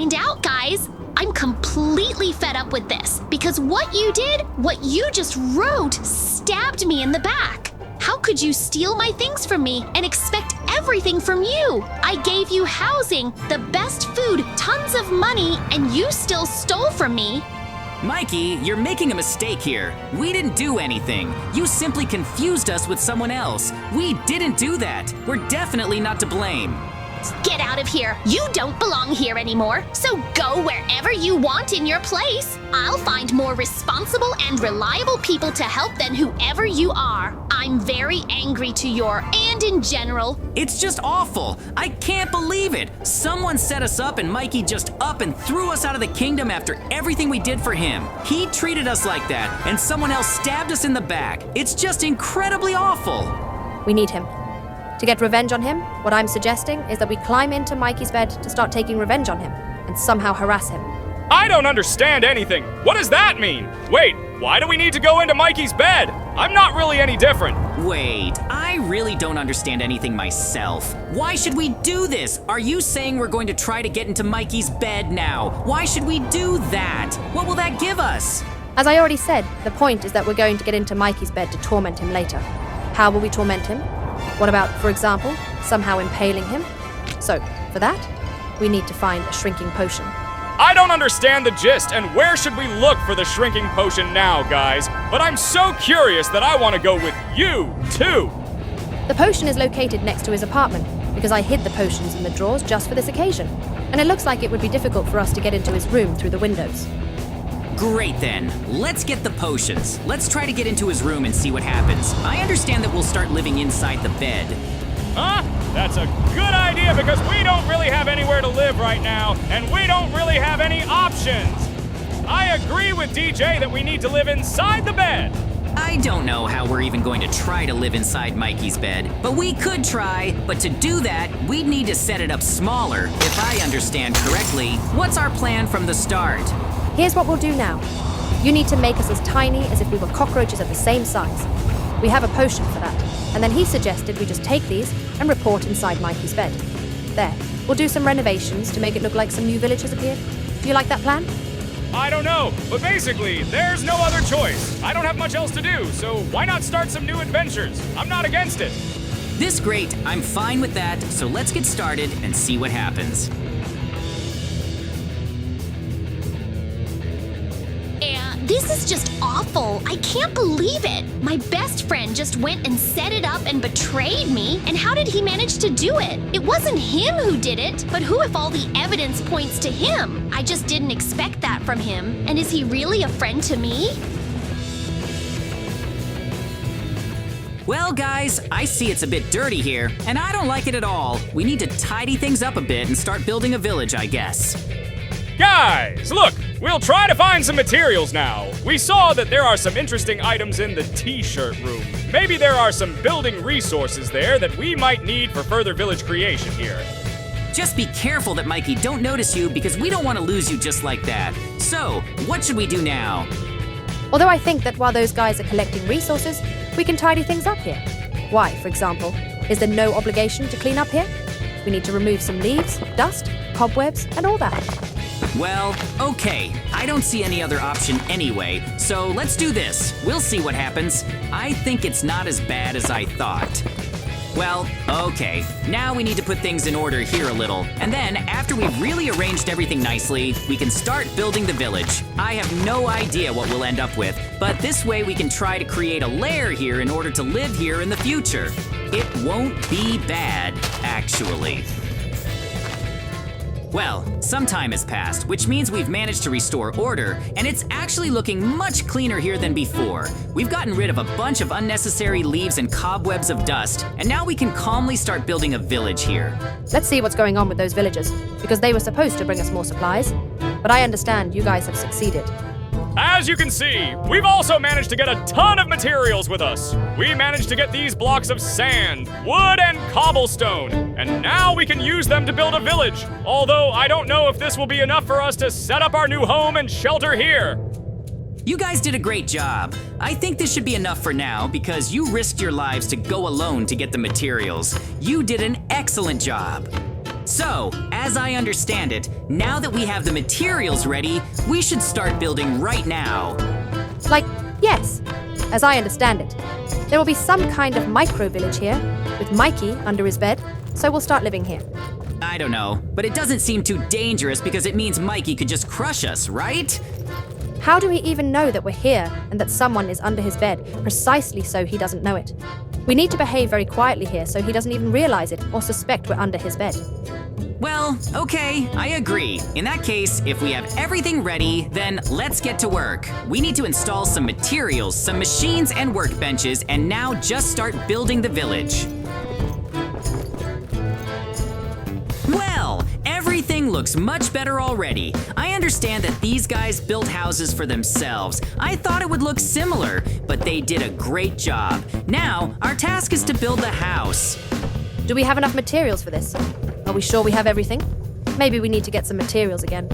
find out, guys. I'm completely fed up with this because what you just wrote, stabbed me in the back. How could you steal my things from me and expect everything from you? I gave you housing, the best food, tons of money, and you still stole from me. Mikey, you're making a mistake here. We didn't do anything. You simply confused us with someone else. We didn't do that. We're definitely not to blame. Get out of here. You don't belong here anymore. So go wherever you want in your place. I'll find more responsible and reliable people to help than whoever you are. I'm very angry to your and in general. It's just awful. I can't believe it. Someone set us up and Mikey just up and threw us out of the kingdom after everything we did for him. He treated us like that and someone else stabbed us in the back. It's just incredibly awful. We need him. To get revenge on him, what I'm suggesting is that we climb into Mikey's bed to start taking revenge on him and somehow harass him. I don't understand anything. What does that mean? Wait, why do we need to go into Mikey's bed? I'm not really any different. Wait, I really don't understand anything myself. Why should we do this? Are you saying we're going to try to get into Mikey's bed now? Why should we do that? What will that give us? As I already said, the point is that we're going to get into Mikey's bed to torment him later. How will we torment him? What about, for example, somehow impaling him? So, for that, we need to find a shrinking potion. I don't understand the gist, and where should we look for the shrinking potion now, guys? But I'm so curious that I want to go with you, too. The potion is located next to his apartment, because I hid the potions in the drawers just for this occasion. And it looks like it would be difficult for us to get into his room through the windows. Great then, let's get the potions. Let's try to get into his room and see what happens. I understand that we'll start living inside the bed. Huh? That's a good idea because we don't really have anywhere to live right now, and we don't really have any options. I agree with DJ that we need to live inside the bed. I don't know how we're even going to try to live inside Mikey's bed, but we could try. But to do that, we'd need to set it up smaller. If I understand correctly, what's our plan from the start? Here's what we'll do now. You need to make us as tiny as if we were cockroaches of the same size. We have a potion for that. And then he suggested we just take these and report inside Mikey's bed. There. We'll do some renovations to make it look like some new village has appeared. Do you like that plan? I don't know, but basically, there's no other choice. I don't have much else to do, so why not start some new adventures? I'm not against it. This great, I'm fine with that, so let's get started and see what happens. This is just awful. I can't believe it. My best friend just went and set it up and betrayed me. And how did he manage to do it? It wasn't him who did it, but who if all the evidence points to him? I just didn't expect that from him. And is he really a friend to me? Well, guys, I see it's a bit dirty here, and I don't like it at all. We need to tidy things up a bit and start building a village, I guess. Guys, look! We'll try to find some materials now. We saw that there are some interesting items in the t-shirt room. Maybe there are some building resources there that we might need for further village creation here. Just be careful that Mikey don't notice you because we don't want to lose you just like that. So, what should we do now? Although I think that while those guys are collecting resources, we can tidy things up here. Why, for example, is there no obligation to clean up here? We need to remove some leaves, dust, cobwebs, and all that. Well, okay. I don't see any other option anyway, so let's do this. We'll see what happens. I think it's not as bad as I thought. Well, okay. Now we need to put things in order here a little, and then after we've really arranged everything nicely, we can start building the village. I have no idea what we'll end up with, but this way we can try to create a lair here in order to live here in the future. It won't be bad, actually. Well, some time has passed, which means we've managed to restore order, and it's actually looking much cleaner here than before. We've gotten rid of a bunch of unnecessary leaves and cobwebs of dust, and now we can calmly start building a village here. Let's see what's going on with those villagers, because they were supposed to bring us more supplies. But I understand you guys have succeeded. As you can see, we've also managed to get a ton of materials with us. We managed to get these blocks of sand, wood, and cobblestone, and now we can use them to build a village. Although I don't know if this will be enough for us to set up our new home and shelter here. You guys did a great job. I think this should be enough for now because you risked your lives to go alone to get the materials. You did an excellent job. So, as I understand it, now that we have the materials ready, we should start building right now. Like, yes, as I understand it. There will be some kind of micro-village here, with Mikey under his bed, so we'll start living here. I don't know, but it doesn't seem too dangerous because it means Mikey could just crush us, right? How do we even know that we're here and that someone is under his bed, precisely so he doesn't know it? We need to behave very quietly here so he doesn't even realize it or suspect we're under his bed. Well, okay, I agree. In that case, if we have everything ready, then let's get to work. We need to install some materials, some machines and workbenches, and now just start building the village. Well, everything looks much better already. I understand that these guys built houses for themselves. I thought it would look similar, but they did a great job. Now, our task is to build the house. Do we have enough materials for this? Are we sure we have everything? Maybe we need to get some materials again.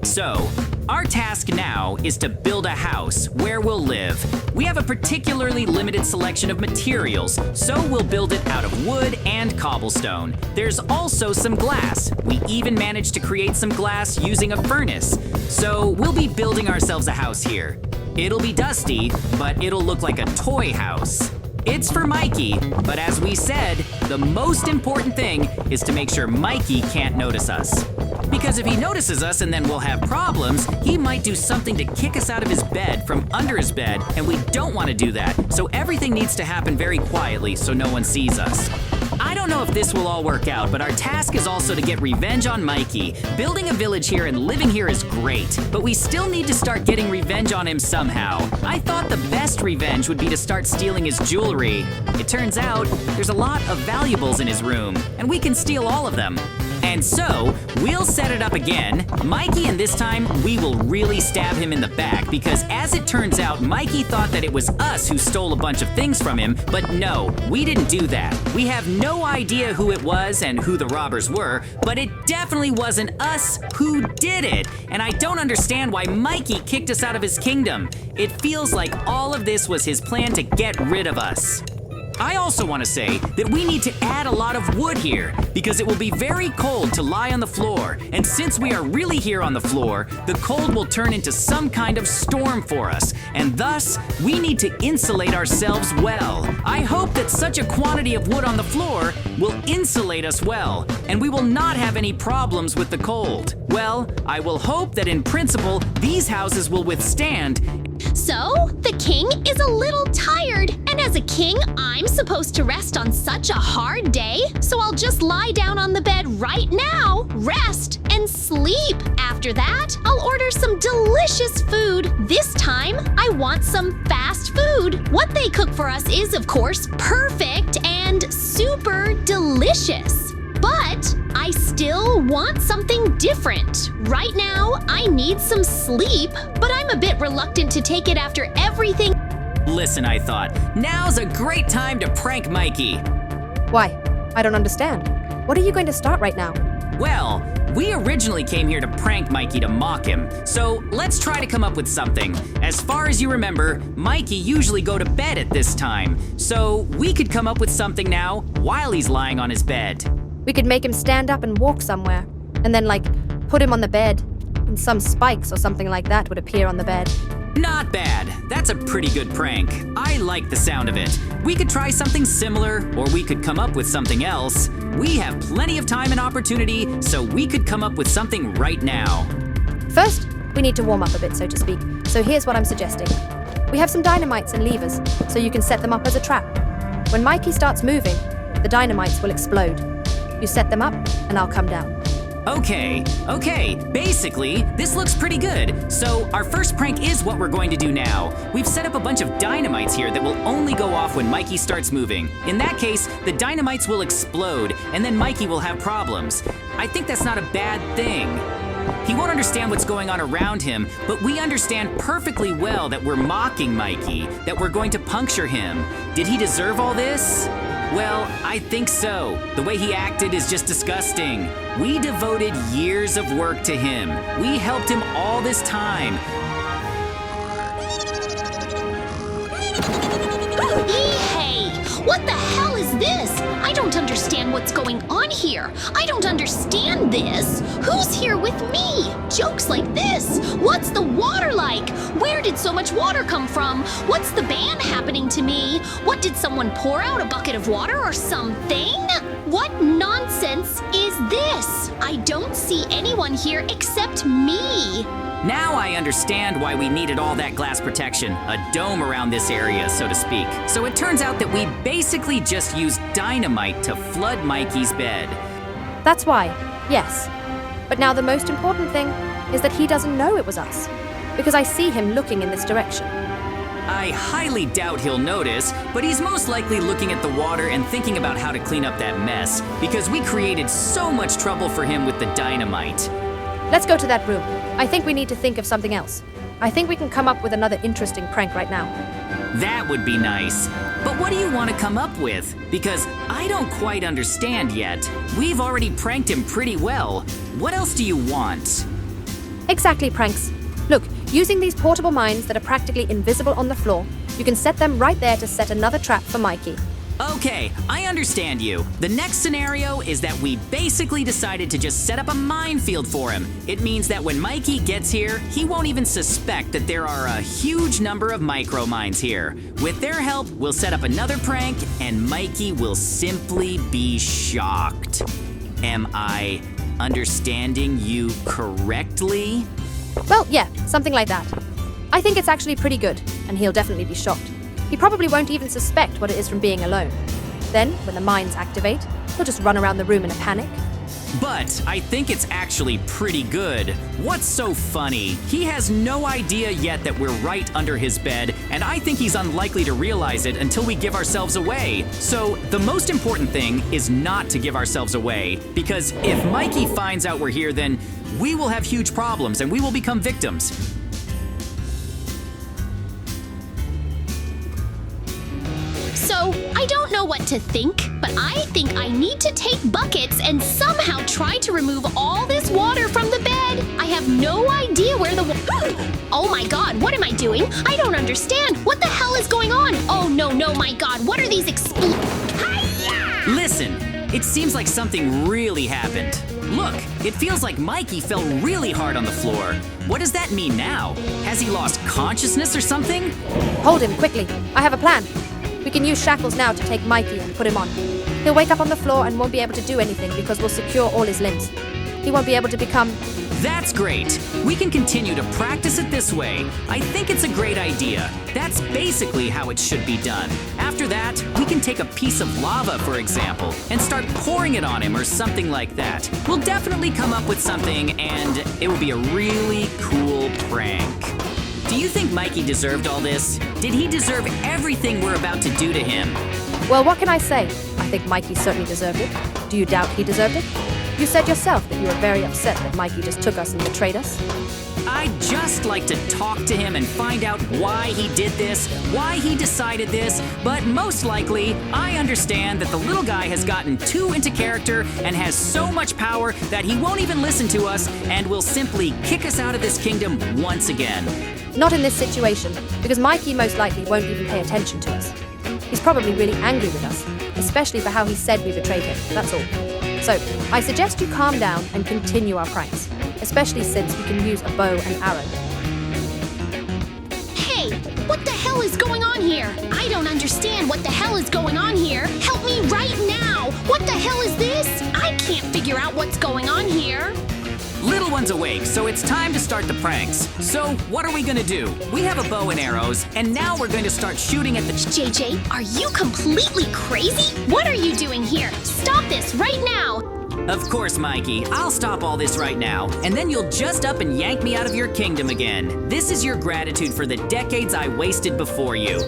So, our task now is to build a house where we'll live. We have a particularly limited selection of materials, so we'll build it out of wood and cobblestone. There's also some glass. We even managed to create some glass using a furnace. So we'll be building ourselves a house here. It'll be dusty, but it'll look like a toy house. It's for Mikey, but as we said, the most important thing is to make sure Mikey can't notice us. Because if he notices us and then we'll have problems, he might do something to kick us out of his bed from under his bed, and we don't want to do that, so everything needs to happen very quietly so no one sees us. I don't know if this will all work out, but our task is also to get revenge on Mikey. Building a village here and living here is great, but we still need to start getting revenge on him somehow. I thought the best revenge would be to start stealing his jewelry. It turns out there's a lot of valuables in his room, and we can steal all of them. And so, we'll set it up again, Mikey, and this time we will really stab him in the back because as it turns out, Mikey thought that it was us who stole a bunch of things from him, but no, we didn't do that. We have no idea who it was and who the robbers were, but it definitely wasn't us who did it. And I don't understand why Mikey kicked us out of his kingdom. It feels like all of this was his plan to get rid of us. I also want to say that we need to add a lot of wood here because it will be very cold to lie on the floor, and since we are really here on the floor, the cold will turn into some kind of storm for us, and thus we need to insulate ourselves well. I hope that such a quantity of wood on the floor will insulate us well, and we will not have any problems with the cold. Well, I will hope that in principle these houses will withstand. So, the king is a little tired, and as a king, I'm supposed to rest on such a hard day, so I'll just lie down on the bed right now, rest, and sleep. After that, I'll order some delicious food. This time, I want some fast food. What they cook for us is, of course, perfect and super delicious. But I still want something different. Right now, I need some sleep, but I'm a bit reluctant to take it after everything. Listen, I thought, now's a great time to prank Mikey. Why? I don't understand. What are you going to start right now? Well, we originally came here to prank Mikey to mock him, so let's try to come up with something. As far as you remember, Mikey usually go to bed at this time, so we could come up with something now while he's lying on his bed. We could make him stand up and walk somewhere, and then, put him on the bed, and some spikes or something like that would appear on the bed. Not bad. That's a pretty good prank. I like the sound of it. We could try something similar, or we could come up with something else. We have plenty of time and opportunity, so we could come up with something right now. First, we need to warm up a bit, so to speak. So here's what I'm suggesting. We have some dynamites and levers, so you can set them up as a trap. When Mikey starts moving, the dynamites will explode. You set them up, and I'll come down. Okay. Basically, this looks pretty good. So our first prank is what we're going to do now. We've set up a bunch of dynamites here that will only go off when Mikey starts moving. In that case, the dynamites will explode, and then Mikey will have problems. I think that's not a bad thing. He won't understand what's going on around him, but we understand perfectly well that we're mocking Mikey, that we're going to puncture him. Did he deserve all this? Well, I think so. The way he acted is just disgusting. We devoted years of work to him. We helped him all this time. Hey, what the hell is this? I don't understand what's going on here. I don't understand this. Who's here with me? Jokes like this. What's the water like? Where did so much water come from? What's the ban happening to me? What, did someone pour out a bucket of water or something? What nonsense is this? I don't see anyone here except me. Now I understand why we needed all that glass protection, a dome around this area, so to speak. So it turns out that we basically just used dynamite to flood Mikey's bed. That's why, yes. But now the most important thing is that he doesn't know it was us, because I see him looking in this direction. I highly doubt he'll notice, but he's most likely looking at the water and thinking about how to clean up that mess, because we created so much trouble for him with the dynamite. Let's go to that room. I think we need to think of something else. I think we can come up with another interesting prank right now. That would be nice. But what do you want to come up with? Because I don't quite understand yet. We've already pranked him pretty well. What else do you want? Exactly, pranks. Look, using these portable mines that are practically invisible on the floor, you can set them right there to set another trap for Mikey. Okay, I understand you. The next scenario is that we basically decided to just set up a minefield for him. It means that when Mikey gets here, he won't even suspect that there are a huge number of micro mines here. With their help, we'll set up another prank, and Mikey will simply be shocked. Am I understanding you correctly? Well, yeah, something like that. I think it's actually pretty good, and he'll definitely be shocked. He probably won't even suspect what it is from being alone. Then, when the mines activate, he'll just run around the room in a panic. But I think it's actually pretty good. What's so funny? He has no idea yet that we're right under his bed, and I think he's unlikely to realize it until we give ourselves away. So the most important thing is not to give ourselves away, because if Mikey finds out we're here, then we will have huge problems and we will become victims. So, I don't know what to think, but I think I need to take buckets and somehow try to remove all this water from the bed. I have no idea where the Oh my god, what am I doing? I don't understand. What the hell is going on? Oh no, my god, what are these Listen, it seems like something really happened. Look, it feels like Mikey fell really hard on the floor. What does that mean now? Has he lost consciousness or something? Hold him, quickly. I have a plan. We can use shackles now to take Mikey and put him on. He'll wake up on the floor and won't be able to do anything because we'll secure all his limbs. He won't be able to become... That's great. We can continue to practice it this way. I think it's a great idea. That's basically how it should be done. After that, we can take a piece of lava, for example, and start pouring it on him or something like that. We'll definitely come up with something, and it will be a really cool prank. Do you think Mikey deserved all this? Did he deserve everything we're about to do to him? Well, what can I say? I think Mikey certainly deserved it. Do you doubt he deserved it? You said yourself that you were very upset that Mikey just took us and betrayed us. I'd just like to talk to him and find out why he did this, why he decided this, but most likely, I understand that the little guy has gotten too into character and has so much power that he won't even listen to us and will simply kick us out of this kingdom once again. Not in this situation, because Mikey most likely won't even pay attention to us. He's probably really angry with us, especially for how he said we betrayed him, that's all. So, I suggest you calm down and continue our pranks, especially since we can use a bow and arrow. Hey, what the hell is going on here? I don't understand what the hell is going on here. Help me right now! What the hell is this? I can't figure out what's going on here. Little one's awake, so it's time to start the pranks. So, what are we gonna do? We have a bow and arrows, and now we're going to start shooting at the... JJ, are you completely crazy? What are you doing here? Stop this right now! Of course, Mikey. I'll stop all this right now, and then you'll just up and yank me out of your kingdom again. This is your gratitude for the decades I wasted before you.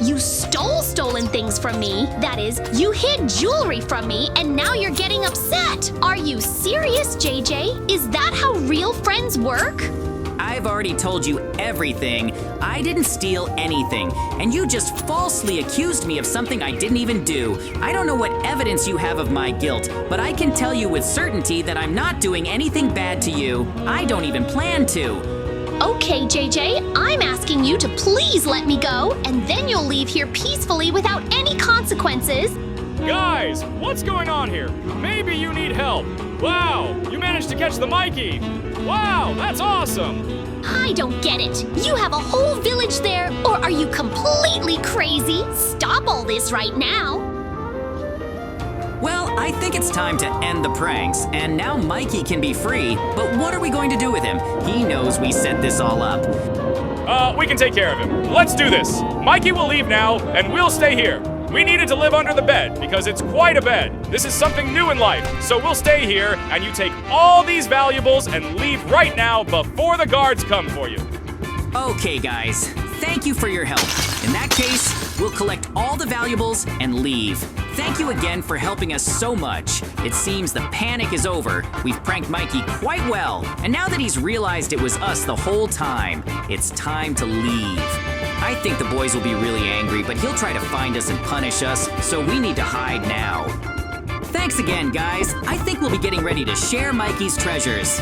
You stole stolen things from me. That is, you hid jewelry from me, and now you're getting upset. Are you serious, JJ? Is that how real friends work? I've already told you everything. I didn't steal anything, and you just falsely accused me of something I didn't even do. I don't know what evidence you have of my guilt, but I can tell you with certainty that I'm not doing anything bad to you. I don't even plan to. Okay, JJ, I'm asking you to please let me go, and then you'll leave here peacefully without any consequences. Guys, what's going on here? Maybe you need help. Wow, you managed to catch the Mikey. Wow, that's awesome. I don't get it. You have a whole village there, or are you completely crazy? Stop all this right now. Well, I think it's time to end the pranks, and now Mikey can be free, but what are we going to do with him? He knows we set this all up. We can take care of him. Let's do this. Mikey will leave now, and we'll stay here. We needed to live under the bed, because it's quite a bed. This is something new in life, so we'll stay here, and you take all these valuables and leave right now before the guards come for you. Okay, guys, thank you for your help. In that case, we'll collect all the valuables and leave. Thank you again for helping us so much. It seems the panic is over. We've pranked Mikey quite well, and now that he's realized it was us the whole time, it's time to leave. I think the boys will be really angry, but he'll try to find us and punish us, so we need to hide now. Thanks again, guys. I think we'll be getting ready to share Mikey's treasures.